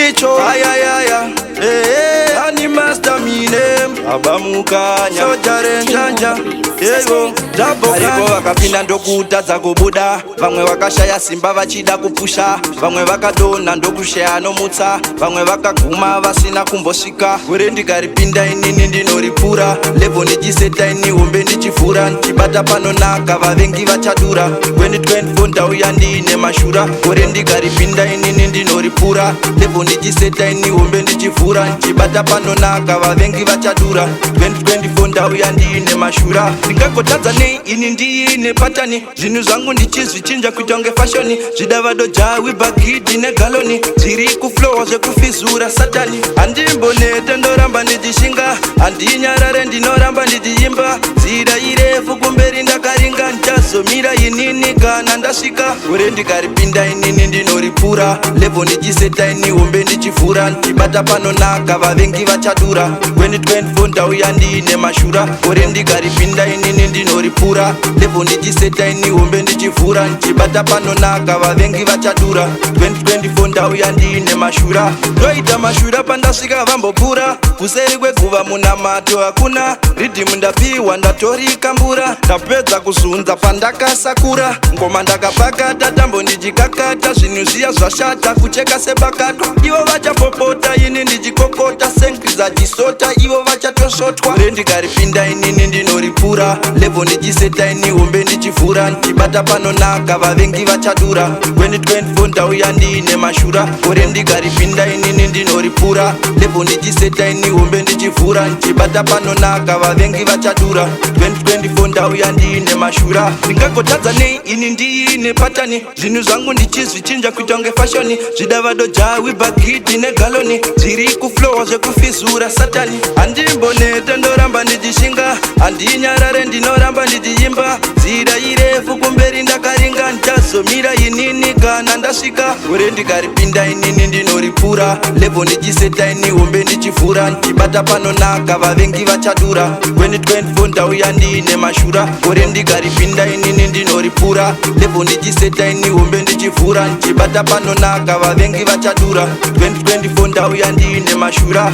ndicho ayayaya ani master mine abamukanya sojare njanja yego ariko vakapinda ndokutadza kubuda vamwe vakashaya simba vachida kupusha vamwe vakatona ndokushaya nomutsa vamwe vakaguma vasina kumbosvika gore ndikaripinda inini ndinoripura lebho ndichiseta ini hombe ndichivhura ndichibata panonaka vavengi vachadura 2024 ndauya ndiine mashura gore ndikaripinda inini ndinoripura lebho ndichiseta ini hombe ndichivhura ndichibata panonaka vavengi vachadura 2024 ndauya ndiine mashura ndingagotadza nei ini ndiine patani zvinhu zvangu ndichizvichinja kuita unge fashoni zvidavado jawi bagidhi negaloni zviri kuflowa zvekufizura satani handimbonete ndoramba ndichishinga handinyarare ndinoramba ndichiimba nzira irefu kumberi ndakaringa ndichazomira inini kana ndasvika gore ndikaripinda inini ndinoripura lebho ndichiseta ini hombe ndichivhura ndichibata panonaka vavengi vachadura 2024 ndauya ndiine mashura gore ndikaripinda inini ndinoripura lebho ndichiseta ini hombe ndichivhura ndichibata panonaka vavengi vachadura 2024 ndauya ndiine mashura ndoita mashura pandasvika vambopura kuseri kweguva munamato hakuna ridhimu ndapiwa ndatorikambura ndapedza kuzunza pandakasakura ngoma ndakapakata tambo ndichikakata zvinhu zviya zvashata kucheka sebakatwa ivo vachapopota ini ndichikokota Samcris achisota ivo vachatosvotwa gore ndikaripinda inini ndinoripura lebho ndichiseta ini hombe ndichivhura ndichibata panonaka vavengi vachadura 2024 ndauya ndiine mashura gore ndikaripinda inini ndinoripura lebho ndichiseta ini hombe ndichivhura ndichibata panonaka vavengi vachadura 2024 ndauya ndiine mashura ndingagotadza nei ini ndiine patani zvinhu zvangu ndichizvichinja kuita unge fashoni zvidavado jawi bagidhi negaloni zviri kuflowa zvekufizura satani handimbonete ndoramba ndichishinga handinyarare ndinoramba ndichiimba nzira irefu kumberi ndakaringa ndichazomira inini kana ndasvika gore ndikaripinda inini ndinoripura lebho ndichiseta ini hombe ndichivhura ndichibata panonaka vavengi vachadura 2024 ndauya ndiine mashura gore ndikaripinda inini ndinoripura lebho ndichiseta ini hombe ndichivhura ndichibata panonaka vavengi vachadura 2024 ndauya ndiine mashura